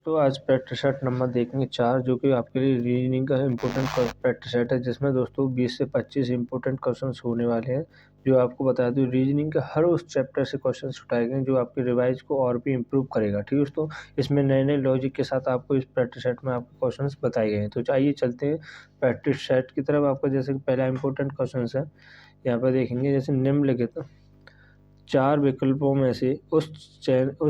तो आज practice set number देखेंगे 4 जो कि आपके लिए रीजनिंग का इम्पोर्टेंट प्रैक्टिस सेट है, जिसमें दोस्तों 20 से 25 इम्पोर्टेंट क्वेश्चंस होने वाले हैं। जो आपको बता दूं, रीजनिंग के हर उस चैप्टर से क्वेश्चंस उठाए गए जो आपके रिवाइज को और भी इम्प्रूव करेगा। ठीक है दोस्तों, इसमें नए नए लॉजिक के साथ आपको इस प्रैक्टिस सेट में आपको क्वेश्चंस बताए गए हैं। तो आइए चलते हैं प्रैक्टिस सेट की तरफ। आपका जैसे कि पहला इंपॉर्टेंट क्वेश्चन है, यहाँ पर देखेंगे जैसे निम्नलिखित 4 विकल्पों में से उस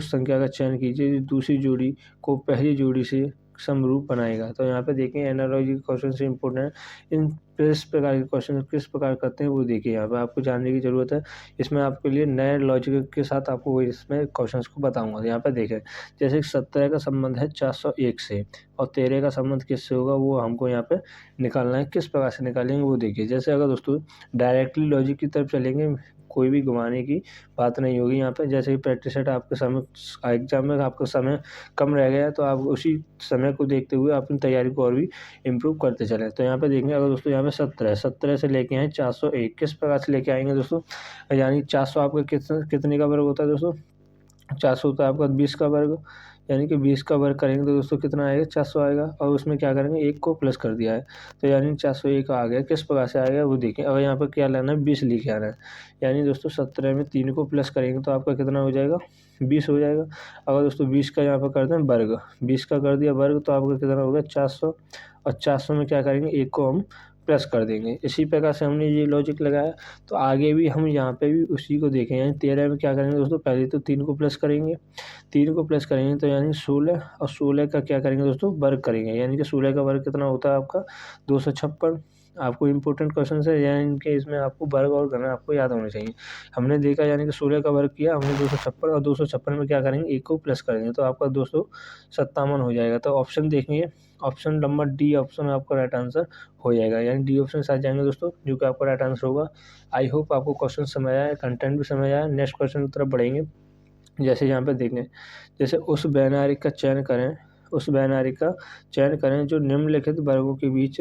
संख्या का चयन कीजिए जो दूसरी जोड़ी को पहली जोड़ी से समरूप बनाएगा। तो यहाँ पे देखें एनालॉजी के क्वेश्चन से इम्पोर्टेंट है। इन इस प्रकार के क्वेश्चन किस प्रकार करते हैं वो देखिए, यहाँ पे आपको जानने की ज़रूरत है। इसमें आपके लिए नए लॉजिक के साथ आपको वो इसमें क्वेश्चंस को बताऊंगा। यहाँ पे देखें जैसे 17 का संबंध है 401 से और 13 का संबंध किससे होगा वो हमको यहाँ पे निकालना है। किस प्रकार से निकालेंगे वो देखिए। जैसे अगर दोस्तों डायरेक्टली लॉजिक की तरफ चलेंगे, कोई भी घुमाने की बात नहीं होगी यहाँ पे। जैसे ही प्रैक्टिस सेट आपके समय एग्जाम में आपका समय कम रह गया तो आप उसी समय को देखते हुए अपनी तैयारी को और भी इम्प्रूव करते चलें। तो यहाँ पे देखेंगे अगर दोस्तों यहाँ पे 17 से लेके आए 401 किस प्रकार से लेके आएंगे दोस्तों, यानी 400 आपका कितने का वर्ग होता है दोस्तों, 400 होता है आपका 20 का वर्ग, यानी कि 20 का वर्ग करेंगे तो दोस्तों कितना आएगा 400 आएगा। और उसमें क्या करेंगे 1 को प्लस कर दिया है तो यानी 401 आ गया। किस प्रकार से आएगा वो देखिए। अगर यहाँ पर क्या लेना है 20 लिखे आना है, यानी दोस्तों 17 में 3 को प्लस करेंगे तो आपका कितना हो जाएगा 20 हो जाएगा। अगर दोस्तों 20 का यहाँ पर कर दें वर्ग, 20 का कर दिया वर्ग तो आपका कितना होगा 400, और 400 में क्या करेंगे 1 को हम प्लस कर देंगे। इसी प्रकार से हमने ये लॉजिक लगाया। तो आगे भी हम यहाँ पे भी उसी को देखें, यानी 13 में क्या करेंगे दोस्तों, पहले तो 3 को प्लस करेंगे, 3 को प्लस करेंगे तो यानी 16, और 16 का क्या करेंगे दोस्तों वर्ग करेंगे, यानी कि 16 का वर्ग कितना होता है आपका 256। आपको इंपॉर्टेंट क्वेश्चन है, यानी कि इसमें आपको वर्ग और घन आपको याद होने चाहिए। हमने देखा यानी कि 16 का वर्ग किया हमने 256, और 256 में क्या करेंगे 1 को प्लस करेंगे तो आपका 257 हो जाएगा। तो ऑप्शन देखेंगे, ऑप्शन नंबर डी ऑप्शन आपका राइट आंसर हो जाएगा, यानी डी ऑप्शन साथ जाएंगे दोस्तों जो कि आपका राइट आंसर होगा। आई होप आपको क्वेश्चन समझ आया, कंटेंट भी समझ आया। नेक्स्ट क्वेश्चन की तरफ बढ़ेंगे। जैसे यहाँ पे देखें, जैसे उस वैनारिक का चयन करें, उस वैनारिक का चयन करें जो निम्नलिखित वर्गों के बीच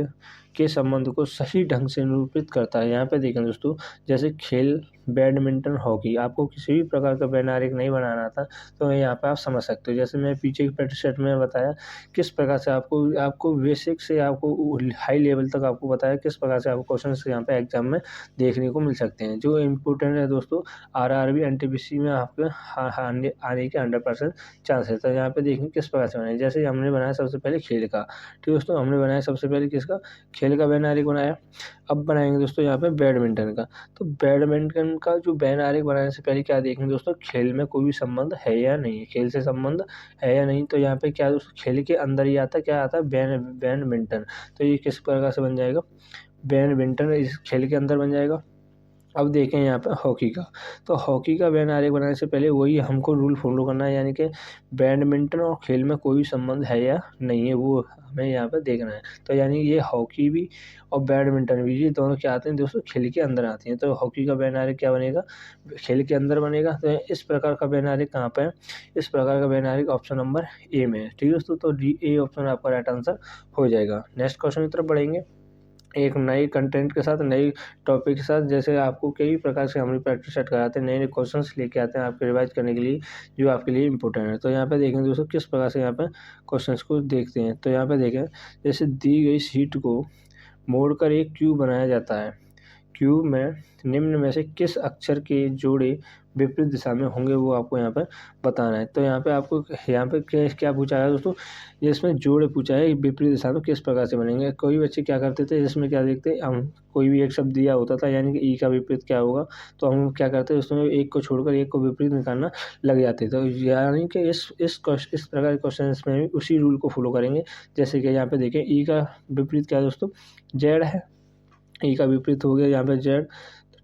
के संबंध को सही ढंग से निरूपित करता है। यहाँ पे देखें दोस्तों, जैसे खेल, बैडमिंटन, हॉकी, आपको किसी भी प्रकार का वैनारिक नहीं बनाना था तो यहाँ पे आप समझ सकते हो। जैसे मैं पीछे की प्रैक्टिस सेट में बताया किस प्रकार से आपको बेसिक से आपको हाई लेवल तक आपको बताया किस प्रकार से आपको क्वेश्चन यहाँ पे एग्जाम में देखने को मिल सकते हैं। जो इम्पोर्टेंट है दोस्तों, आरआरबी एनटीपीसी में आपके आने के 100% चांस है। तो यहाँ पे देखेंगे किस प्रकार से बनाए। जैसे हमने बनाया सबसे पहले खेल का, ठीक दोस्तों, हमने बनाया सबसे पहले किसका, खेल का बैन आरेख बनाया। अब बनाएंगे दोस्तों यहाँ पे बैडमिंटन का। तो बैडमिंटन का जो बैन आरेख बनाने से पहले क्या देखेंगे दोस्तों, खेल में कोई भी संबंध है या नहीं है, खेल से संबंध है या नहीं। तो यहाँ पे क्या दोस्तों खेल के अंदर ही आता है, क्या आता है बैडमिंटन। तो ये किस प्रकार से बन जाएगा, बैडमिंटन इस खेल के अंदर बन जाएगा। अब देखें यहाँ पे हॉकी का, तो हॉकी का बैन आरेख बनाने से पहले वही हमको रूल फॉलो करना है, यानी कि बैडमिंटन और खेल में कोई संबंध है या नहीं है वो हमें यहाँ पे देखना है। तो यानी ये हॉकी भी और बैडमिंटन भी ये दोनों क्या आते हैं दोस्तों, खेल के अंदर आती हैं। तो हॉकी का बैन आरेख क्या बनेगा, खेल के अंदर बनेगा। तो इस प्रकार का बैन आरेख कहाँ पे है, इस प्रकार का बैन आरेख ऑप्शन नंबर ए में है। ठीक है दोस्तों, तो डी ए ऑप्शन आपका राइट आंसर हो जाएगा। नेक्स्ट क्वेश्चन की तरफ बढ़ेंगे, एक नई कंटेंट के साथ, नई टॉपिक के साथ। जैसे आपको कई प्रकार से हम प्रैक्टिस सेट कराते हैं, नए नए क्वेश्चंस लेके आते हैं आपके रिवाइज करने के लिए जो आपके लिए इंपॉर्टेंट है। तो यहाँ पे देखें दोस्तों किस प्रकार से यहाँ पे क्वेश्चंस को देखते हैं। तो यहाँ पे देखें जैसे दी गई शीट को मोड़कर एक क्यूब बनाया जाता है। क्यूब में निम्न में से किस अक्षर के जोड़े विपरीत दिशा में होंगे वो आपको यहाँ पर बताना है। तो यहाँ पे आपको यहाँ पे क्या पूछा है दोस्तों, इसमें जोड़े पूछा है विपरीत दिशा में किस प्रकार से बनेंगे। कोई बच्चे क्या करते थे, इसमें क्या देखते हम कोई भी एक शब्द दिया होता था, यानी कि ई का विपरीत क्या होगा, तो हम क्या करते उसमें एक को छोड़कर एक को विपरीत निकालना लग जाते। तो यानी कि इस प्रकार के क्वेश्चन में भी उसी रूल को फॉलो करेंगे। जैसे कि यहाँ पे देखें ई का विपरीत क्या है दोस्तों, जेड है, ई का विपरीत हो गया यहाँ पे जेड।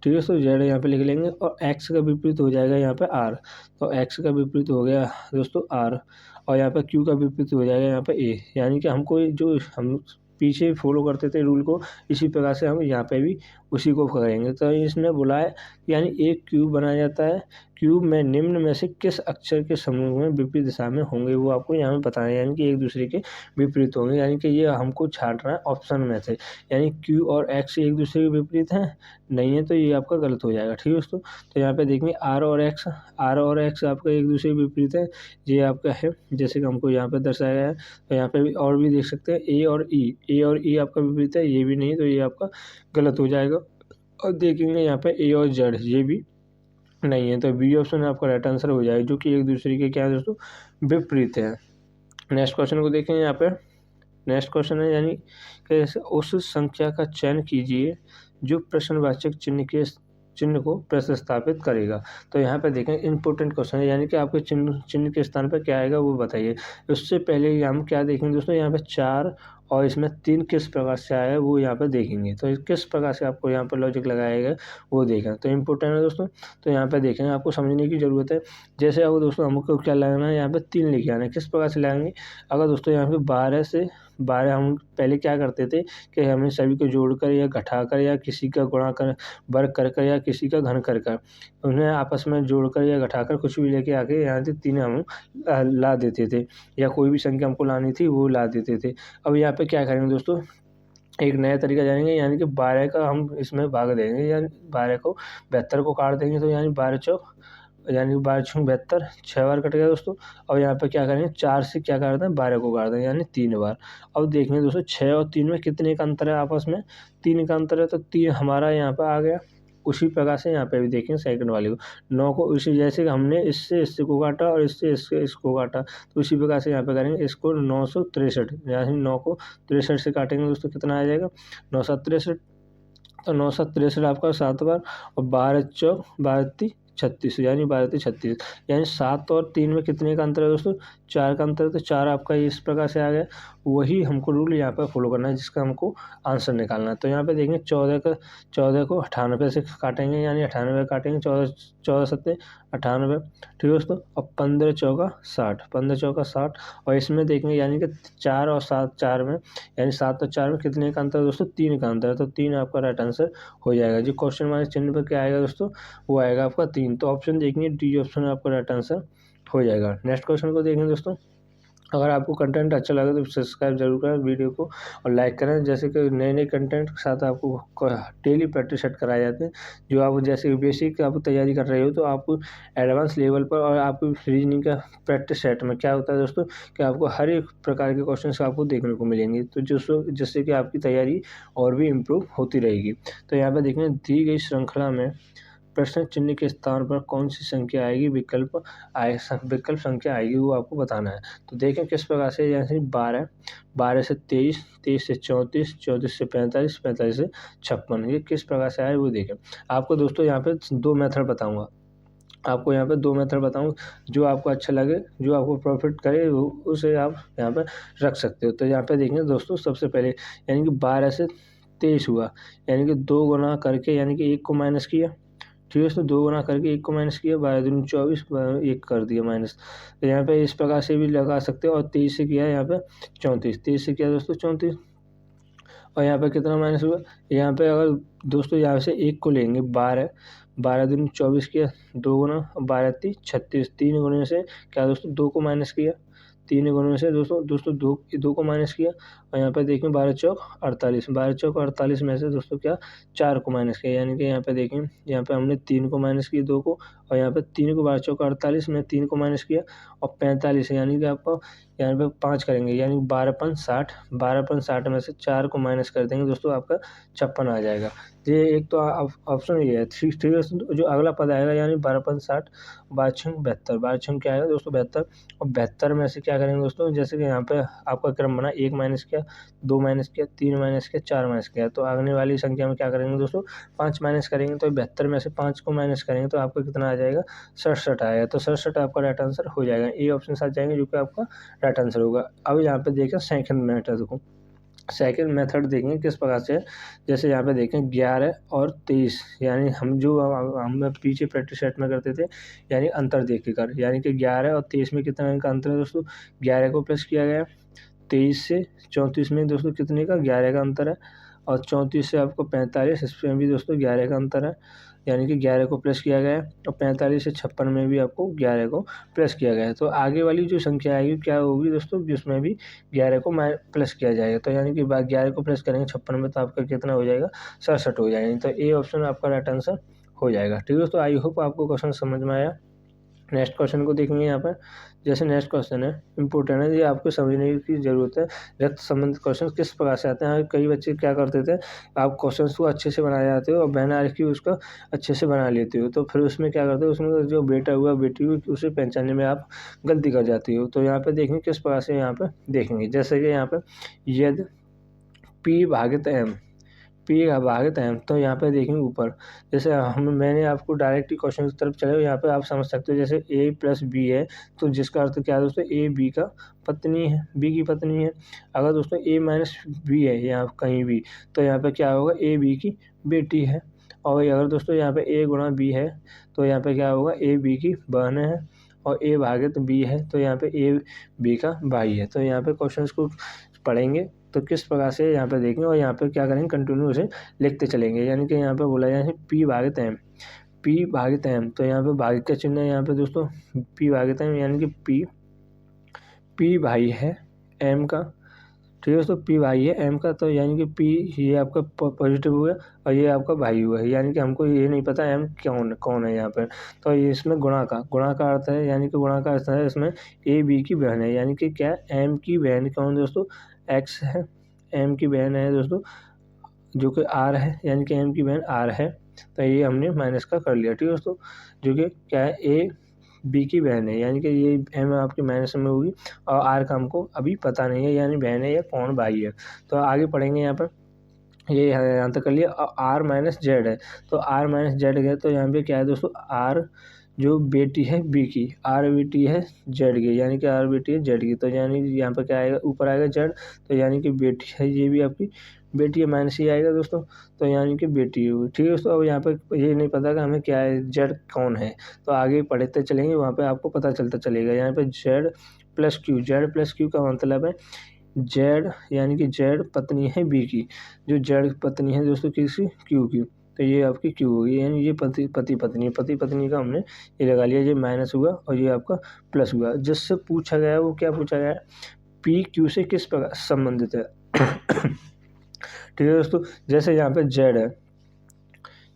ठीक है, तो जेड यहाँ पे लिख लेंगे, और एक्स का विपरीत हो जाएगा यहाँ पे आर। तो एक्स का विपरीत हो गया दोस्तों आर, और यहाँ पे क्यू का विपरीत हो जाएगा यहाँ पे ए। यानी कि हमको जो हम पीछे फॉलो करते थे रूल को, इसी प्रकार से हम यहाँ पे भी उसी को करेंगे। तो इसमें बोला है यानी एक क्यूब बनाया जाता है, क्यूब में निम्न में से किस अक्षर के समूह में विपरीत दिशा में होंगे वो आपको यहाँ पे बताना है, यानी कि एक दूसरे के विपरीत होंगे, यानी कि ये हमको छांटना है ऑप्शन में से। यानी क्यू और एक्स एक दूसरे के विपरीत हैं, नहीं है तो ये आपका गलत हो जाएगा। ठीक है दोस्तों, तो यहाँ पे देखेंगे आर और एक्स आपका एक दूसरे के विपरीत है, ये आपका है जैसे कि हमको यहाँ पे दर्शाया गया है। तो यहाँ पे भी और भी देख सकते हैं ए और ई आपका विपरीत है, ये भी नहीं, तो ये आपका गलत हो जाएगा। और देखेंगे यहाँ पे ए और जेड, ये भी नहीं है, तो बी ऑप्शन आपका राइट आंसर हो जाएगा, जो कि एक दूसरे के क्या है दोस्तों, विपरीत है। नेक्स्ट क्वेश्चन को देखेंगे यहाँ पे। नेक्स्ट क्वेश्चन है यानी कि उस संख्या का चयन कीजिए जो प्रश्नवाचक चिन्ह को प्रतिस्थापित करेगा। तो यहाँ पे देखें इंपॉर्टेंट क्वेश्चन है, यानी कि आपके चिन्ह के स्थान पर क्या आएगा वो बताइए। उससे पहले हम क्या देखेंगे दोस्तों, यहाँ पे 4 और इसमें 3 किस प्रकार से आया है वो यहाँ पे देखेंगे। तो किस प्रकार से आपको यहाँ पर लॉजिक लगाएगा वो देखें, तो इम्पोर्टेंट है दोस्तों। तो यहाँ पे देखेंगे, आपको समझने की ज़रूरत है। जैसे अब दोस्तों हमको क्या लगाना है, यहाँ पे 3 लिखे आना है, किस प्रकार से लगाएंगे। अगर दोस्तों यहाँ पे 12 हम पहले क्या करते थे कि हमें सभी को जोड़कर या घटाकर या किसी का गुणा कर वर्ग कर कर या किसी का घन कर कर उन्हें आपस में जोड़कर या घटाकर कुछ भी लेके आके यहाँ से 3 हम ला देते थे, या कोई भी संख्या हमको लानी थी वो ला देते थे। अब यहाँ पे क्या करेंगे दोस्तों, एक नया तरीका जानेंगे, यानी कि 12 का हम इसमें भाग देंगे, यानी 12 को 72 को काट देंगे, तो यानी 12 चौक यानी 12 छूं 72, 6 बार कट गया दोस्तों। और यहाँ पे क्या करेंगे, 4 से क्या काटते हैं, 12 को काट देंगे, यानी 3 बार। अब देखेंगे दोस्तों 6 और 3 में कितने का अंतर है आपस में, 3 का अंतर है, तो 3 हमारा यहाँ पर आ गया। उसी प्रकार से यहाँ पे भी देखें सेकंड वाले को 9 को, उसी जैसे कि हमने इससे इससे को काटा और इससे इसको काटा, तो उसी प्रकार से यहाँ पे करेंगे इसको 963, यानी 9 को 63 से काटेंगे दोस्तों, कितना आ जाएगा 963। तो 963 आपका 7 बार, और 12 चौक 12 36, यानी 12 36, यानी 7 और 3 में कितने का अंतर है दोस्तों, 4 का अंतर है। तो 4 आपका इस प्रकार से आ गया। वही हमको रूल यहाँ पर फॉलो करना है जिसका हमको आंसर निकालना है। तो यहाँ पे देखेंगे 14 को 98 से काटेंगे, यानी 98 काटेंगे, 14 सत्ते 98, ठीक है दोस्तों। और 15 चौका 60, 15 चौका 60, और इसमें देखेंगे यानी कि 4 और 7 4 में, यानी 7 और 4 में कितने का अंतर है दोस्तों, 3 का अंतर है, तो 3 आपका राइट आंसर हो जाएगा। जो क्वेश्चन मार्क चिन्ह पर क्या आएगा दोस्तों, वो आएगा आपका 3। तो ऑप्शन देखेंगे डी ऑप्शन आपका राइट आंसर हो जाएगा। नेक्स्ट क्वेश्चन को देखेंगे दोस्तों। अगर आपको कंटेंट अच्छा लगे तो सब्सक्राइब जरूर करें वीडियो को और लाइक करें, जैसे कि नए नए कंटेंट के साथ आपको डेली प्रैक्टिस सेट कराए जाते हैं। जो आप जैसे बेसिक आप तैयारी कर रहे हो तो आप एडवांस लेवल पर, और आपको रीजनिंग का प्रैक्टिस सेट में क्या होता है दोस्तों कि आपको हर एक प्रकार के क्वेश्चन आपको देखने को मिलेंगे, तो जिससे कि आपकी तैयारी और भी इम्प्रूव होती रहेगी। तो यहाँ पर देखें दी गई श्रृंखला में प्रश्न चिन्ह के स्थान पर कौन सी संख्या आएगी, विकल्प संख्या आएगी वो आपको बताना है। तो देखें किस प्रकार से, जैसे 12 से 23, 23 से 34, 34 से 45, 45 से 56, ये किस प्रकार से आए वो देखें। आपको दोस्तों यहाँ पे 2 मेथड बताऊँगा, आपको यहाँ पे 2 मेथड बताऊँ, जो आपको अच्छा लगे, जो आपको प्रॉफिट करे उसे आप यहाँ पर रख सकते हो। तो यहाँ पे देखेंगे दोस्तों, सबसे पहले यानी कि 12 से 23 हुआ, यानी कि 2 गुना करके, यानी कि 1 को माइनस किया, ठीक है। तो 2 गुना करके 1 को माइनस किया, 12 दूनी 24, 1 कर दिया माइनस। तो यहाँ पे इस प्रकार से भी लगा सकते हो। और 23 से किया यहाँ पे 34, 23 से किया दोस्तों 34, और यहाँ पे कितना माइनस हुआ, यहाँ पे अगर दोस्तों यहाँ से 1 को लेंगे, 12 दूनी 24 किया, 2 गुना 12 3 36, 3 गुने से क्या दोस्तों 2 को माइनस किया, 3 गुने से दोस्तों 2 को माइनस किया, और यहाँ पे देखें 12 चौक 48, 12 चौक 48 में से दोस्तों क्या 4 को माइनस किया, यानी कि यहाँ पे देखें, यहाँ पे हमने 3 को माइनस किया 2 को, और यहाँ पे 3 को 12 चौक 48 में 3 को माइनस किया, और 45, यानी कि आपको यहाँ पे 5 करेंगे, यानी 12 5 60, 12 5 60 में से 4 को माइनस कर देंगे दोस्तों, आपका 56 आ जाएगा। ये एक तो ऑप्शन ये है। थ्री जो अगला पद आएगा, यानी 12 5 60, 12 छंग 72, 12 छंग क्या आएगा दोस्तों 72, और 72 में से क्या करेंगे दोस्तों, जैसे कि यहाँ पे आपका क्रम बना, 1 माइनस किया, 2 माइनस किया, 3 माइनस किया, 4 माइनस किया, तो आगने वाली संख्या में क्या करेंगे दोस्तों 5 माइनस करेंगे, तो 72 में से 5 को माइनस करेंगे तो आपका कितना आ जाएगा 67 आएगा। तो 67 आपका राइट आंसर हो जाएगा। ये ऑप्शन साथ जाएंगे जो कि आपका राइट आंसर होगा। अब यहाँ पे देखें सेकंड मेथड देखो, सेकंड मेथड देखेंगे किस प्रकार से है। जैसे यहाँ पे देखें 11 और 23, यानी हम पीछे प्रैक्टिस सेट में करते थे, यानी अंतर देख के कर, यानी कि 11 और 23 में कितना का अंतर है दोस्तों, 11 को प्लस किया गया, 23 से 34 में दोस्तों कितने का 11 का अंतर है, और 34 से आपको 45, इसमें भी दोस्तों 11 का अंतर है, यानी कि 11 को प्लस किया गया है। और 45 से 56 में भी आपको 11 को प्लस किया गया है। तो आगे वाली जो संख्या आएगी क्या होगी दोस्तों, जिसमें भी 11 को प्लस किया जाएगा। तो यानी कि 11 को प्लस करेंगे 56 में, तो आपका कितना हो जाएगा, 67 हो जाएगा। तो ए ऑप्शन आपका राइट आंसर हो जाएगा। ठीक है दोस्तों, आई होप आपको क्वेश्चन समझ में आया। नेक्स्ट क्वेश्चन को देखेंगे यहाँ पर। जैसे नेक्स्ट क्वेश्चन है, इंपॉर्टेंट है, ये आपको समझने की ज़रूरत है। रक्त संबंधित क्वेश्चन किस प्रकार से आते हैं। कई बच्चे क्या करते थे, आप क्वेश्चन को अच्छे से बनाए जाते हो और बिना लिखी उसका अच्छे से बना लेते हो, तो फिर उसमें क्या करते हो, उसमें जो बेटा हुआ बेटी हुई उसे पहचानने में आप गलती कर जाती हो। तो यहाँ पर देखेंगे किस प्रकार से यहाँ पर देखेंगे। जैसे कि यहाँ पर यदि P भागित M, P भागित M, तो यहाँ पे देखेंगे ऊपर, जैसे मैंने आपको डायरेक्टली क्वेश्चन की तरफ चले, यहाँ पे आप समझ सकते हो। जैसे A + B है, तो जिसका अर्थ क्या है दोस्तों, A B का पत्नी है, B की पत्नी है। अगर दोस्तों A - B है यहाँ कहीं भी, तो यहाँ पे क्या होगा, A B की बेटी है। और अगर दोस्तों यहाँ पे A × B है, तो यहाँ पे क्या होगा, A B की बहन है। और A भागित B है, तो यहाँ पे A B का भाई है। तो यहाँ पे क्वेश्चन को पढ़ेंगे तो किस प्रकार से यहाँ पे देखेंगे, और यहाँ पे क्या करेंगे, कंटिन्यू उसे लिखते चलेंगे। यानी कि यहाँ पे बोला जाए P भागित M, P भागित M, तो यहाँ पे भागित का चिन्ह है यहाँ पे दोस्तों, P भागित M, यानी कि P भाई है M का। ठीक है दोस्तों, P भाई है M का, तो यानी कि P ये आपका पॉजिटिव हुआ और ये आपका भाई हुआ है। यानी कि हमको ये नहीं पता M कौन है यहाँ पर। तो ये इसमें गुणा का अर्थ है, यानी कि गुणा का अर्थ है इसमें A B की बहन है। यानी कि क्या, M की बहन कौन दोस्तों, X है। M की बहन है दोस्तों जो कि R है, यानी कि M की बहन R है। तो ये हमने माइनस का कर लिया। ठीक है दोस्तों, जो कि क्या है, A B की बहन है, यानी कि ये M आपकी माइनस में होगी और R का हमको अभी पता नहीं है, यानी बहन है या कौन भाई है। तो आगे पढ़ेंगे यहाँ पर, ये यहाँ तक कर लिया। R - Z है, तो R - Z है, तो यहाँ पे क्या है दोस्तों, R जो बेटी है B की, R बेटी है Z की, यानी कि R बेटी है Z की। तो यानी यहाँ पर क्या आएगा, ऊपर आएगा Z, तो यानी कि बेटी है, ये भी आपकी बेटी है, माइनस ही आएगा दोस्तों, तो यानी कि बेटी हुई। ठीक है दोस्तों, अब यहाँ पर ये नहीं पता कि हमें क्या है, Z कौन है, तो आगे पढ़ते चलेंगे, वहाँ पे आपको पता चलता चलेगा। यहाँ पे Z + Q, Z + Q का मतलब है Z, यानी कि Z पत्नी है B की, जो Z पत्नी है दोस्तों किसी Q की, तो ये आपकी Q होगी, यानी ये पति पत्नी का हमने ये लगा लिया। ये माइनस हुआ और ये आपका प्लस हुआ। जिससे पूछा गया है वो क्या पूछा गया है, P Q से किस प्रकार संबंधित है। ठीक है दोस्तों, जैसे यहाँ पे Z है,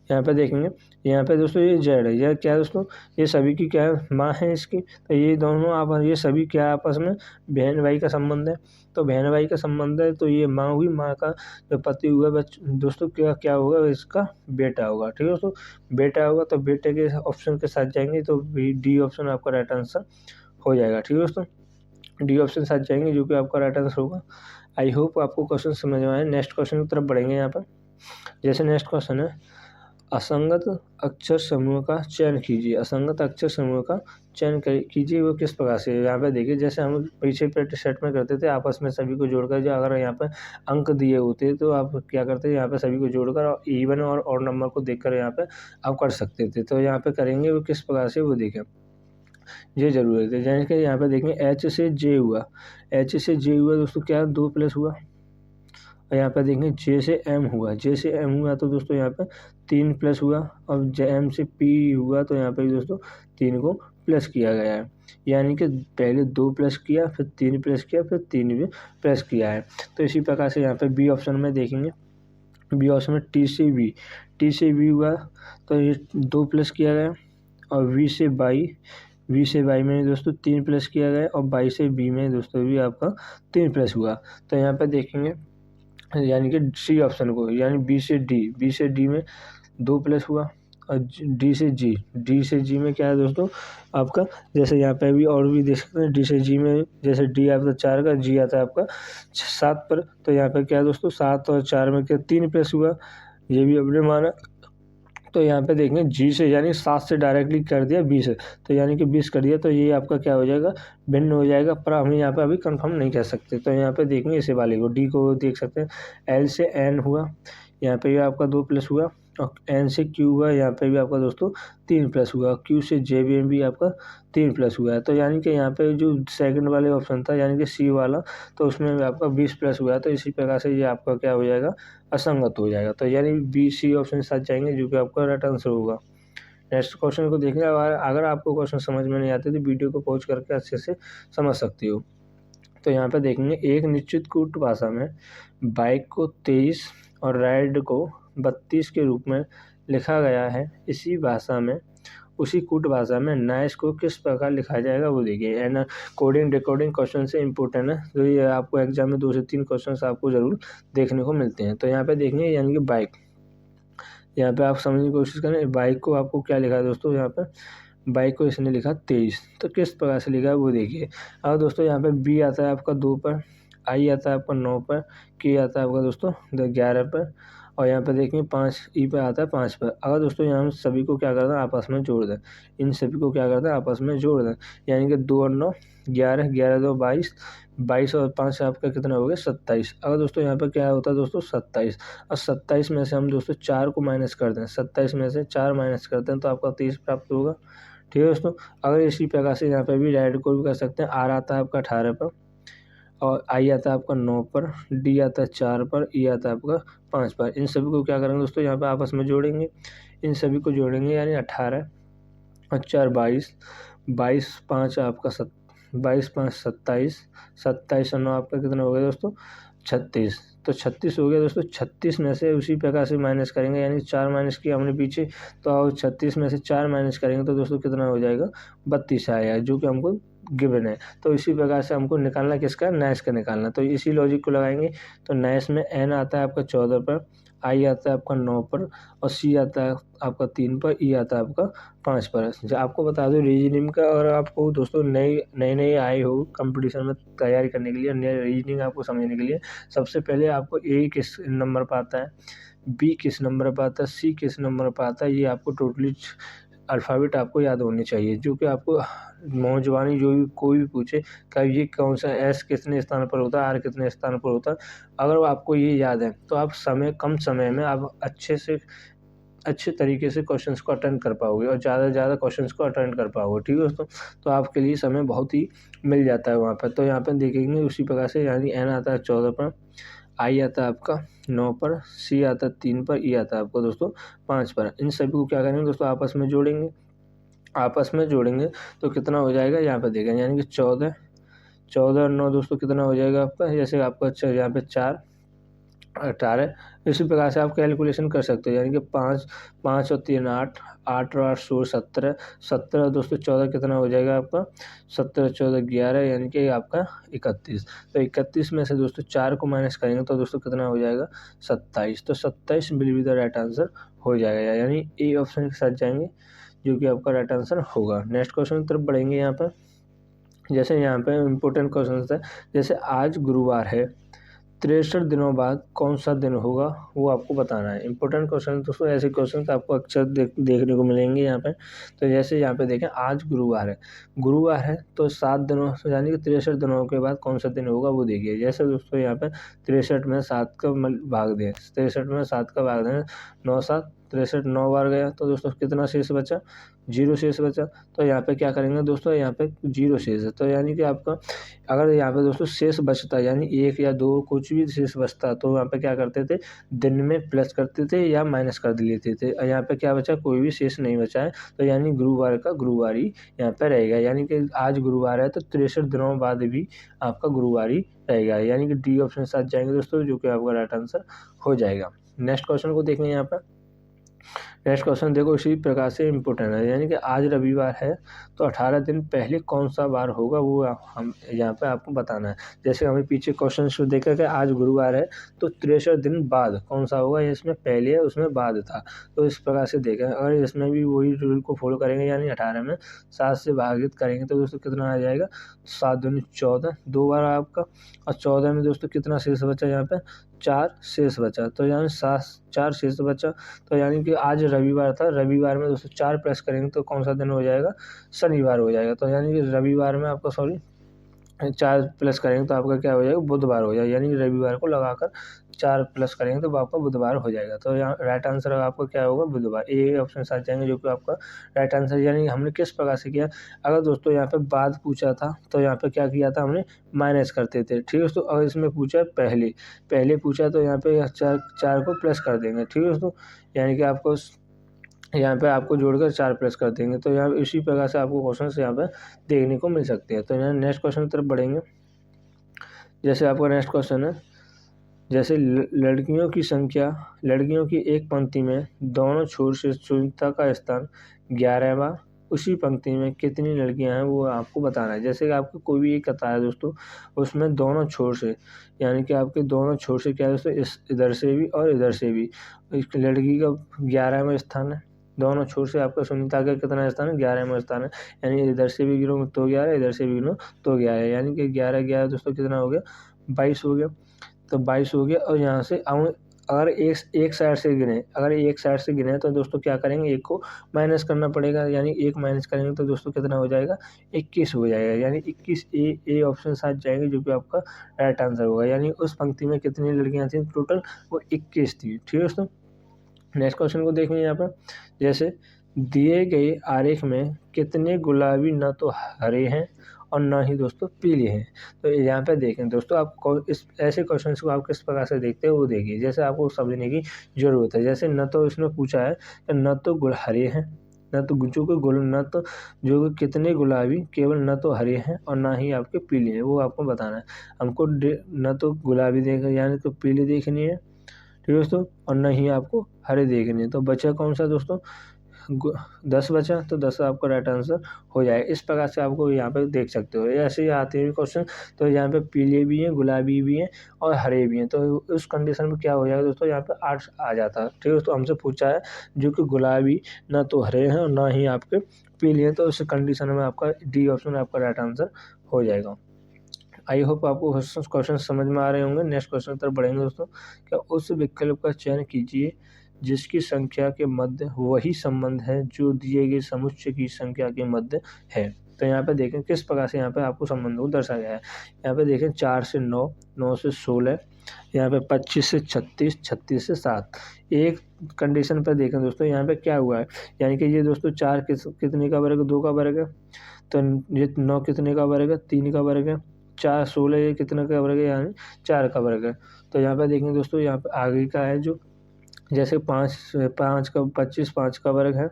यहाँ पे देखेंगे, यहाँ पे दोस्तों ये Z है, यह क्या है दोस्तों, ये सभी की क्या है, माँ है इसकी। तो ये दोनों आपस, ये सभी क्या आपस में बहन भाई का संबंध है। तो बहन भाई का संबंध है, तो ये माँ हुई, माँ का जो पति हुआ दोस्तों क्या होगा, इसका बेटा होगा। ठीक है दोस्तों, बेटा होगा, तो बेटे के ऑप्शन के साथ जाएंगे, तो D ऑप्शन आपका राइट आंसर हो जाएगा। ठीक है दोस्तों, D ऑप्शन साथ जाएंगे, जो कि आपका राइट आंसर होगा। आई होप आपको क्वेश्चन समझ में आए। नेक्स्ट क्वेश्चन की तरफ बढ़ेंगे यहाँ पर। जैसे नेक्स्ट क्वेश्चन है, असंगत अक्षर समूह का चयन कीजिए। असंगत अक्षर समूह का चयन कीजिए, वो किस प्रकार से। यहाँ पे देखिए, जैसे हम पीछे प्रैक्टिस सेट में करते थे, आपस में सभी को जोड़कर, जो अगर यहाँ पे अंक दिए होते तो आप क्या करते थे, यहाँ पे सभी को जोड़कर और इवन और नंबर को देखकर यहाँ पे आप कर सकते थे। तो यहाँ पे करेंगे वो किस प्रकार से, वो देखें, ये जरूरत है। यानी कि यहाँ पे देखेंगे H से J हुआ, H से J हुआ दोस्तों, क्या 2 प्लस हुआ। और यहाँ पे देखेंगे J से M हुआ, J से M हुआ, तो दोस्तों यहाँ पे 3 प्लस हुआ। और M से P हुआ, तो यहाँ पे दोस्तों 3 को प्लस किया गया है। यानी कि पहले 2 प्लस किया, फिर 3 प्लस किया, फिर 3 भी प्लस किया है। तो इसी प्रकार से यहाँ पे B ऑप्शन में देखेंगे, B ऑप्शन में T से V हुआ, तो ये 2 प्लस किया गया। और V से बाई में दोस्तों 3 प्लस किया गया, और बाई से बी में दोस्तों भी आपका 3 प्लस हुआ। तो यहाँ पे देखेंगे, यानी कि C ऑप्शन को, यानी B से D में 2 प्लस हुआ। और D से G में क्या है दोस्तों आपका, जैसे यहाँ पे भी और भी देख सकते हैं, D से G में जैसे D आता है 4 का, G आता है आपका 7 पर। तो यहाँ पे क्या है दोस्तों, 7 और 4 में क्या 3 प्लस हुआ, ये भी अपने माना। तो यहाँ पे देखेंगे G से, यानी 7 से डायरेक्टली कर दिया 20, तो यानी कि 20 कर दिया, तो ये आपका क्या हो जाएगा, भिन्न हो जाएगा, पर हम यहाँ पे अभी कंफर्म नहीं कह सकते। तो यहाँ पे देखेंगे इसे वाले को, D को देख सकते हैं। L से N हुआ, यहाँ पे ये आपका 2 प्लस हुआ। और एन से क्यू हुआ, यहाँ पे भी आपका दोस्तों 3 प्लस हुआ, क्यू से जे भी आपका 3 प्लस हुआ है। तो यानी कि यहाँ पे जो सेकंड वाले ऑप्शन था यानी कि सी वाला, तो उसमें भी आपका 20 प्लस हुआ है। तो इसी प्रकार से ये आपका क्या हो जाएगा, असंगत हो जाएगा। तो यानी बी सी ऑप्शन के साथ जाएंगे, जो कि आपका राइट आंसर होगा। नेक्स्ट क्वेश्चन को देखेंगे। अगर आपको क्वेश्चन समझ में नहीं आते तो वीडियो को पॉज करके अच्छे से समझ सकती हो। तो यहाँ पे देखेंगे, एक निश्चित कूट भाषा में बाइक को 23 और राइड को 32 के रूप में लिखा गया है। इसी भाषा में उसी कूट भाषा में नाइस को किस प्रकार लिखा जाएगा वो देखिए। एंड कोडिंग डिकोडिंग क्वेश्चन से इंपॉर्टेंट है, तो ये आपको एग्जाम में 2 से 3 क्वेश्चन आपको जरूर देखने को मिलते हैं। तो यहाँ पे देखेंगे यानी कि बाइक, यहाँ पे आप समझने की कोशिश करें, बाइक को आपको क्या लिखा है दोस्तों, यहाँ पे बाइक को इसने लिखा 23, तो किस प्रकार से लिखा है वो देखिए। अब दोस्तों यहाँ पे बी आता है आपका 2 पर, आई आता है आपका 9 पर, के आता है आपका दोस्तों 11 पर, और यहाँ पे देखेंगे 5 ई पे आता है 5 पर। अगर दोस्तों यहाँ सभी को क्या करना है, आपस में जोड़ दें, इन सभी को क्या करना है, आपस में जोड़ दें, यानी कि 2 और 9 11, 11 2 22, 22 और 5 आपका कितना हो गया 27। अगर दोस्तों यहाँ पे क्या होता है दोस्तों 27, और 27 में से हम दोस्तों 4 को माइनस कर दें, 27 में से 4 माइनस करते हैं तो आपका 30 प्राप्त होगा। ठीक है दोस्तों। अगर इसी प्रकार से यहाँ पे भी राइड को भी कर सकते हैं। आर आता है आपका 18 पर, और आई आता है आपका 9 पर, डी आता है 4 पर, ई आता है आपका 5 पर। इन सभी को क्या करेंगे दोस्तों, यहाँ पे आपस में जोड़ेंगे, इन सभी को जोड़ेंगे, यानी 18 और 4 22, 22 5 आपका 22 5 27, 27 और 9 आपका कितना हो गया दोस्तों 36। तो 36 हो गया दोस्तों। 36 में से उसी प्रकार से माइनस करेंगे, यानी 4 माइनस किया हमने पीछे, तो 36 में से 4 माइनस करेंगे तो दोस्तों कितना हो जाएगा 32 आया, जो कि हमको गिवन है। तो इसी प्रकार से हमको निकालना किसका, नैश का निकालना। तो इसी लॉजिक को लगाएंगे। तो नैश में एन आता है आपका 14 पर, आई आता है आपका 9 पर, और सी आता है आपका 3 पर, ई आता है आपका 5 पर। जो आपको बता दूं रीजनिंग का, और आपको दोस्तों नई आए हो कंपटीशन में तैयारी करने के लिए, नए रीजनिंग आपको समझने के लिए, सबसे पहले आपको ए किस नंबर पर आता है, बी किस नंबर पर आता है, सी किस नंबर पर आता है, ये आपको टोटली अल्फ़ाबेट आपको याद होनी चाहिए, जो कि आपको मौजवानी जो भी कोई भी पूछे क्या ये कौन सा एस कितने स्थान पर होता है, आर कितने स्थान पर होता है, अगर आपको ये याद है तो आप कम समय में आप अच्छे तरीके से क्वेश्चंस को अटेंड कर पाओगे, और ज़्यादा से ज़्यादा क्वेश्चंस को अटेंड कर पाओगे। ठीक है दोस्तों। तो आपके लिए समय बहुत ही मिल जाता है वहाँ पर। तो यहाँ पर देखेंगे उसी प्रकार से, यानी एन आता है 14 पर, आई आता है आपका 9 पर, सी आता है 3 पर, ई आता है आपको दोस्तों 5 पर। इन सभी को क्या करेंगे दोस्तों, आपस में जोड़ेंगे तो कितना हो जाएगा, यहाँ पर देखेंगे, यानी कि 14 और 9 दोस्तों कितना हो जाएगा आपका, जैसे आपका यहाँ पे 4 18। इसी प्रकार से आप कैलकुलेशन कर सकते हो, यानी कि 5 और 3 8, 8 और 8 16 17, 17 दोस्तों 14 कितना हो जाएगा आपका, 17 14 11, यानी कि आपका 31। तो 31 में से दोस्तों 4 को माइनस करेंगे तो दोस्तों कितना हो जाएगा 27। तो 27 will be the right answer हो जाएगा, यानी ए ऑप्शन के साथ जाएंगे, जो कि आपका राइट आंसर होगा। नेक्स्ट क्वेश्चन की तरफ बढ़ेंगे। यहाँ पर जैसे यहाँ पे इम्पोर्टेंट क्वेश्चन है, जैसे आज गुरुवार है, 63 दिनों बाद कौन सा दिन होगा वो आपको बताना है। इंपॉर्टेंट क्वेश्चन दोस्तों, ऐसे क्वेश्चन आपको अक्सर देखने को मिलेंगे यहाँ पे। तो जैसे यहाँ पे देखें, आज गुरुवार है तो 7 दिनों यानी कि 63 दिनों के बाद कौन सा दिन होगा वो देखिए। जैसे दोस्तों यहाँ पे 63 में 7 का भाग दें, 63 में 7 का भाग दें, 9 7 63, 9 बार गया तो दोस्तों कितना शेष बचा, 0 शेष बचा। तो यहाँ पे क्या करेंगे दोस्तों, यहाँ पे 0 शेष है, तो यानी कि आपका अगर यहाँ पे दोस्तों शेष बचता यानी 1 या 2 कुछ भी शेष बचता, तो यहाँ पे क्या करते थे, दिन में प्लस करते थे या माइनस कर लेते थे। और यहाँ पे क्या बचा, कोई भी शेष नहीं बचा है, तो यानी गुरुवार का गुरुवार ही यहाँ पे रहेगा। यानी कि आज गुरुवार है तो 63 दिनों बाद भी आपका गुरुवार ही रहेगा, यानी कि डी ऑप्शन के साथ जाएंगे दोस्तों, जो कि आपका राइट आंसर हो जाएगा। नेक्स्ट क्वेश्चन को देखेंगे। यहाँ पर नेक्स्ट क्वेश्चन देखो, इसी प्रकार से इम्पोर्टेंट है, यानी कि आज रविवार है तो 18 दिन पहले कौन सा बार होगा वो हम यहाँ पे आपको बताना है। जैसे हमें पीछे क्वेश्चन देखा कि आज गुरुवार है तो 63 दिन बाद कौन सा होगा, इसमें पहले है उसमें बाद था, तो इस प्रकार से देखें। अगर इसमें भी वही रूल को फॉलो करेंगे, यानी 18 में 7 से भागित करेंगे तो दोस्तों कितना आ जाएगा, 7 दूनी 14, 2 बार आपका, और 14 में दोस्तों कितना शेष बचा, यहाँ पे 4 शेष बचा, तो यानी 4 शेष बचा। तो यानी कि आज रविवार था, रविवार में दोस्तों 4 प्लस करेंगे तो कौन सा दिन हो जाएगा, शनिवार हो जाएगा। तो यानी कि रविवार में आपका 4 प्लस करेंगे तो आपका क्या हो जाएगा, बुधवार हो जाएगा, यानी कि रविवार को लगाकर 4 प्लस करेंगे तो वो आपका बुधवार हो जाएगा। तो यहाँ राइट आंसर आपका क्या होगा, बुधवार। ये ऑप्शन आ जाएंगे जो कि आपका राइट आंसर। यानी हमने किस प्रकार से किया, अगर दोस्तों यहाँ पे बाद पूछा था तो यहाँ पे क्या किया था हमने, माइनस करते थे। ठीक है दोस्तों, अगर इसमें पूछा पहले पूछा तो यहाँ पे 4 को प्लस कर देंगे। ठीक है दोस्तों, यानी कि आपको यहाँ पे आपको जोड़कर 4 प्लस कर देंगे। तो यहाँ इसी प्रकार से आपको क्वेश्चन यहाँ पे देखने को मिल सकते हैं। तो यहाँ नेक्स्ट क्वेश्चन की तरफ बढ़ेंगे। जैसे आपका नेक्स्ट क्वेश्चन है, जैसे लड़कियों की एक पंक्ति में दोनों छोर से शून्यता का स्थान 11वां, उसी पंक्ति में कितनी लड़कियां हैं वो आपको बताना है। जैसे कि आपको कोई भी एक कतार है दोस्तों, उसमें दोनों छोर से, यानी कि आपके दोनों छोर से क्या है दोस्तों, इधर से भी और इधर से भी एक लड़की का 11वां स्थान है। दोनों छोर से आपका शून्यता का कितना स्थान है, 11वां स्थान है। यानी इधर से भी गिनो तो 11, इधर से भी गिनो तो 11, यानी कि 11 दोस्तों कितना हो गया, 22 हो गया। तो 22 हो गया। और यहाँ से अगर एक साइड से गिने तो दोस्तों क्या करेंगे, एक को माइनस करना पड़ेगा। यानी एक माइनस करेंगे तो दोस्तों कितना हो जाएगा, 21 हो जाएगा। यानी 21 ए ऑप्शन साथ जाएंगे जो कि आपका राइट आंसर होगा। यानी उस पंक्ति में कितनी लड़कियां थी टोटल, वो 21 थी। ठीक है दोस्तों, नेक्स्ट क्वेश्चन को देखेंगे यहाँ पर। जैसे दिए गए आरेख में कितने गुलाबी न तो हरे हैं और न ही दोस्तों पीले हैं। तो यहाँ पे देखें दोस्तों, आपको इस ऐसे क्वेश्चन को आप किस प्रकार से देखते हो वो देखिए। जैसे आपको समझने की जरूरत है। जैसे न तो इसमें पूछा है न तो हरे हैं, न तो जो कितने गुलाबी, केवल न तो हरे हैं और ना ही आपके पीले हैं, वो आपको बताना है। हमको न तो गुलाबी देखना यानी तो पीले देखनी है, ठीक है दोस्तों, और न ही आपको हरे देखने हैं। तो बचा कौन सा दोस्तों, 10 बचा। तो 10 आपका राइट आंसर हो जाएगा। इस प्रकार से आपको यहाँ पे देख सकते हो। ऐसे ही आते हैं क्वेश्चन, तो यहाँ पे पीले भी हैं, गुलाबी भी हैं और हरे भी हैं। तो उस कंडीशन में क्या हो जाएगा दोस्तों, यहाँ पे 8 आ जाता है। ठीक है दोस्तों, हमसे पूछा है जो कि गुलाबी ना तो हरे हैं और ना ही आपके पीले हैं, तो उस कंडीशन में आपका डी ऑप्शन आपका राइट आंसर हो जाएगा। आई होप आपको क्वेश्चन समझ में आ रहे होंगे। नेक्स्ट क्वेश्चन की तरफ बढ़ेंगे दोस्तों। क्या उस विकल्प का चयन कीजिए जिसकी संख्या के मध्य वही संबंध है जो दिए गए समुच्चय की संख्या के मध्य है। तो यहाँ पे देखें किस प्रकार से यहाँ पे आपको संबंध को दर्शाया गया है। यहाँ पे देखें 4 से 9, 9 से 16, यहाँ पे 25 से 36, 36 से 7। एक कंडीशन पर देखें दोस्तों, यहाँ पे क्या हुआ है, यानी कि ये दोस्तों 4 कितने का वर्ग, 2 का वर्ग है। तो ये 9 कितने का वर्ग है, 3 का वर्ग है। 4 16 ये कितने का वर्ग है, यानी 4 का वर्ग है। तो यहाँ पे देखेंगे दोस्तों, यहाँ पे आगे का है जो, जैसे 5 का 25 5 का वर्ग है,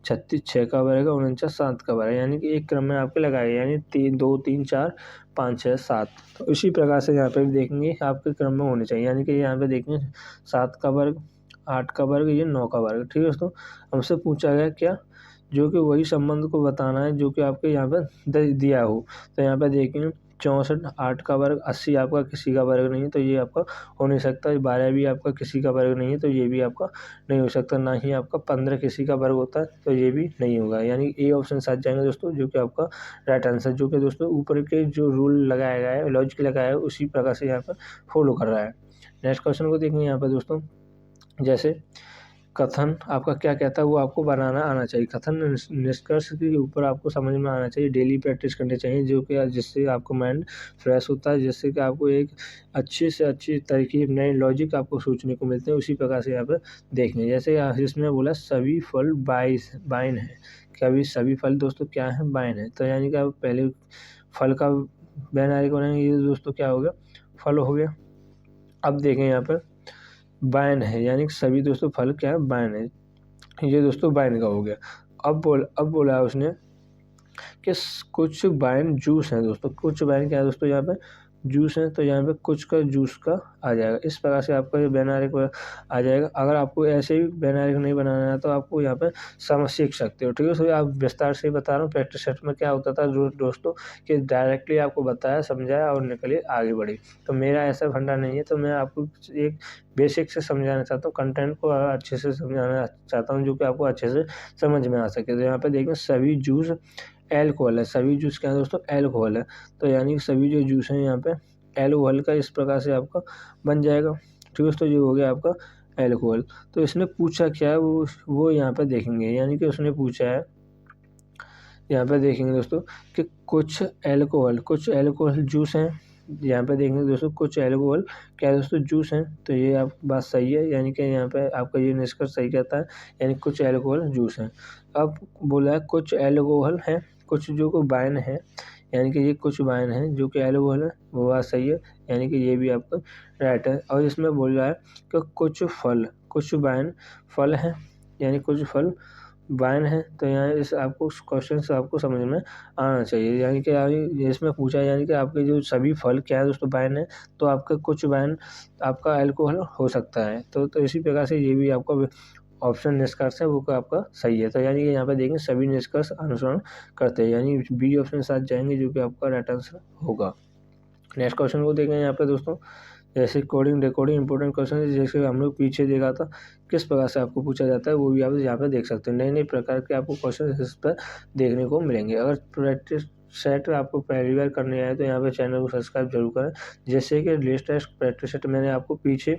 36 6 का वर्ग है, 49 7 का वर्ग है। यानी कि एक क्रम में आपके लगाए, यानी 3 2 3 4 5 6 7। तो इसी प्रकार से यहाँ पे भी देखेंगे आपके क्रम में होने चाहिए। यानी कि यहाँ पे देखेंगे 7 का वर्ग, 8 का वर्ग, ये 9 का वर्ग। ठीक है दोस्तों, हमसे पूछा गया क्या, जो कि वही संबंध को बताना है जो कि आपके यहाँ पे दिया हो। तो यहाँ पे देखेंगे 64 8 का वर्ग, 80 आपका किसी का वर्ग नहीं है, तो ये आपका हो नहीं सकता। 12 भी आपका किसी का वर्ग नहीं है, तो ये भी आपका नहीं हो सकता। ना ही आपका 15 किसी का वर्ग होता है, तो ये भी नहीं होगा। यानी ए ऑप्शन साथ जाएंगे दोस्तों, जो कि आपका राइट आंसर, जो कि दोस्तों ऊपर के जो रूल लगाया गया है, लॉजिक लगाया है, उसी प्रकार से यहाँ पर फॉलो कर रहा है। नेक्स्ट क्वेश्चन को देखेंगे यहाँ पर दोस्तों। जैसे कथन आपका क्या कहता है वो आपको बनाना आना चाहिए। कथन निष्कर्ष के ऊपर आपको समझ में आना चाहिए, डेली प्रैक्टिस करनी चाहिए, जो कि जिससे आपको माइंड फ्रेश होता है, जिससे कि आपको एक अच्छी से अच्छी तरकीब, नए लॉजिक आपको सोचने को मिलते हैं। उसी प्रकार से यहाँ पर देखें, जैसे इसमें बोला सभी फल बाइन है। कभी सभी फल दोस्तों क्या है, बाइन है। तो यानी कि आप पहले फल का बैन बनाएंगे, ये दोस्तों क्या हो गया, फल हो गया। अब देखें यहाँ पर बाइन है, यानी कि सभी दोस्तों फल क्या है, बाइन है। ये दोस्तों बाइन का हो गया। अब बोला है उसने कि कुछ बाइन जूस हैं दोस्तों। कुछ बाइन क्या है दोस्तों, यहाँ पे जूस है, तो यहाँ पे कुछ का जूस का आ जाएगा। इस प्रकार से आपका ये बैनारिक आ जाएगा। अगर आपको ऐसे ही बैनारिक नहीं बनाना है तो आपको यहाँ पे समझ सीख सकते हो। ठीक है, तो आप विस्तार से बता रहा हूँ। प्रैक्टिस सेट में क्या होता था दोस्तों कि डायरेक्टली आपको बताया, समझाया और निकलिए आगे बढ़े। तो मेरा ऐसा फंडा नहीं है, तो मैं आपको एक बेसिक से समझाना चाहता हूँ, कंटेंट को अच्छे से समझाना चाहता हूँ, जो कि आपको अच्छे से समझ में आ सके। तो यहाँ पे देखें सभी जूस एल्कोहल है। सभी जूस क्या है दोस्तों, एल्कोहल है। तो यानी कि सभी जो जूस हैं यहाँ पे एल्कोहल का इस प्रकार से आपका बन जाएगा। ठीक है दोस्तों, जो हो गया आपका एल्कोहल। तो इसने पूछा क्या है वो यहाँ पे देखेंगे। यानी कि उसने पूछा है, यहाँ पे देखेंगे दोस्तों कि कुछ एल्कोहल जूस हैं, यहाँ पे देखेंगे दोस्तों कुछ एल्कोहल क्या है दोस्तों जूस हैं, तो ये आप बात सही है, यानी कि यहाँ पे आपका ये निष्कर्ष सही कहता है, यानी कुछ एल्कोहल जूस हैं। अब बोला है कुछ एल्कोहल हैं, कुछ जो को वाइन है, यानी कि ये कुछ वाइन है जो कि एल्कोहल है, वो बात सही है, यानी कि ये भी आपका राइट है। और इसमें बोल रहा है कि कुछ वाइन फल हैं, यानी कुछ फल वाइन है, तो यहाँ इस आपको क्वेश्चन से आपको समझ में आना चाहिए, यानी कि इसमें पूछा है यानी कि आपके जो सभी फल क्या है दोस्तों वाइन है, तो आपका कुछ वाइन आपका अल्कोहल हो सकता है। तो इसी प्रकार से ये भी आपका ऑप्शन निष्कर्ष है वो आपका सही है। तो यानी कि यहाँ पे देखेंगे सभी निष्कर्ष अनुसरण करते हैं, यानी बी ऑप्शन के साथ जाएंगे जो कि आपका राइट आंसर होगा। नेक्स्ट क्वेश्चन को देखेंगे यहाँ पे दोस्तों, जैसे कोडिंग डिकोडिंग इंपॉर्टेंट क्वेश्चन है, जैसे हम लोग पीछे देखा था किस प्रकार से आपको पूछा जाता है, वो भी आप यहाँ पे देख सकते हैं। नए नए प्रकार के आपको क्वेश्चन इस पर देखने को मिलेंगे। अगर प्रैक्टिस सेट आपको पहली बार करने आए तो यहाँ पे चैनल को सब्सक्राइब जरूर करें। जैसे कि लेटेस्ट प्रैक्टिस सेट मैंने आपको पीछे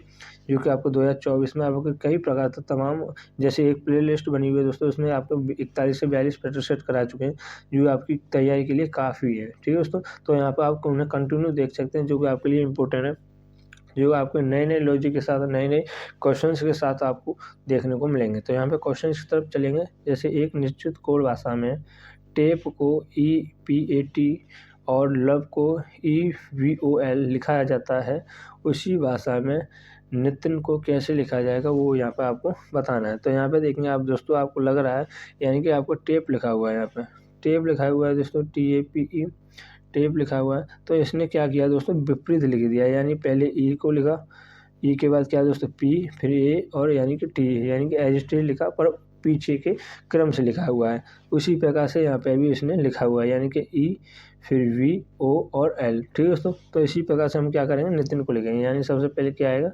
जो कि आपको 2024 में आपको कई प्रकार का तमाम जैसे एक प्ले लिस्ट बनी हुई है दोस्तों, उसमें आपको 41 से 42 प्रैक्टिस सेट करा चुके हैं जो आपकी तैयारी के लिए काफ़ी है। ठीक है दोस्तों, तो यहाँ पर आप उन्हें कंटिन्यू देख सकते हैं जो कि आपके लिए इंपॉर्टेंट है, जो आपके नए नए लॉजिक के साथ नए नए क्वेश्चंस के साथ आपको देखने को मिलेंगे। तो यहाँ पे क्वेश्चंस की तरफ चलेंगे। जैसे एक निश्चित कोड भाषा में टेप को EPAT और लब को EVOL लिखा जाता है, उसी भाषा में नितिन को कैसे लिखा जाएगा वो यहाँ पे आपको बताना है। तो यहाँ पे देखेंगे आप दोस्तों, आपको लग रहा है यानी कि आपको टेप लिखा हुआ है, यहाँ पे टेप लिखा हुआ है दोस्तों, TAPE टेप लिखा हुआ है। तो इसने क्या किया दोस्तों, विपरीत लिख दिया, यानी पहले ई को लिखा, ई के बाद क्या दोस्तों पी, फिर ए और यानी कि टी, यानी कि एज टी लिखा पर पीछे के क्रम से लिखा हुआ है। उसी प्रकार से यहाँ पे भी इसने लिखा हुआ है, यानी कि ई फिर वी ओ और एल। ठीक है दोस्तों, तो इसी प्रकार से हम क्या करेंगे, नितिन को लिखेंगे, यानी सबसे पहले क्या आएगा,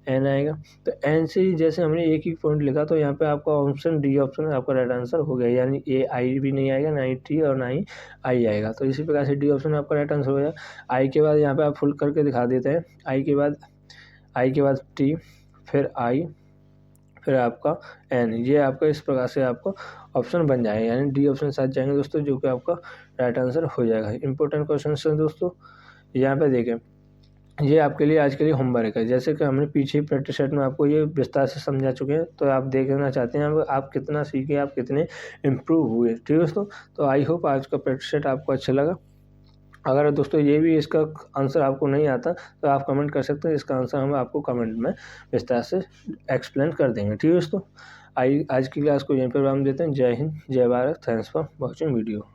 एन आएगा। तो एन से ही जैसे हमने एक ही पॉइंट लिखा, तो यहाँ पे आपका ऑप्शन डी ऑप्शन आपका राइट आंसर हो गया, यानी ए आई भी नहीं आएगा, ना ही टी और ना ही आई आएगा। तो इसी प्रकार से डी ऑप्शन आपका राइट आंसर हो गया। आई के बाद यहाँ पे आप फुल करके दिखा देते हैं, आई के बाद टी, फिर आई, फिर आपका एन, ये आपका इस प्रकार से आपका ऑप्शन बन जाएगा, यानी डी ऑप्शन साथ जाएंगे दोस्तों, जो कि आपका राइट आंसर हो जाएगा। इंपॉर्टेंट क्वेश्चन है दोस्तों, यहाँ पे देखें, ये आपके लिए आज के लिए होमवर्क है। जैसे कि हमने पीछे प्रैक्टिस सेट में आपको ये विस्तार से समझा चुके हैं, तो आप देखना चाहते हैं आप कितना सीखे, आप कितने इम्प्रूव हुए। ठीक है दोस्तों, तो आई होप आज का प्रैक्टिस सेट आपको अच्छा लगा। अगर दोस्तों ये भी इसका आंसर आपको नहीं आता तो आप कमेंट कर सकते हैं, इसका आंसर हम आपको कमेंट में विस्तार से एक्सप्लेन कर देंगे। ठीक है दोस्तों, आज की क्लास को यहीं पर विराम देते हैं। जय हिंद, जय Bharat, thanks for watching video.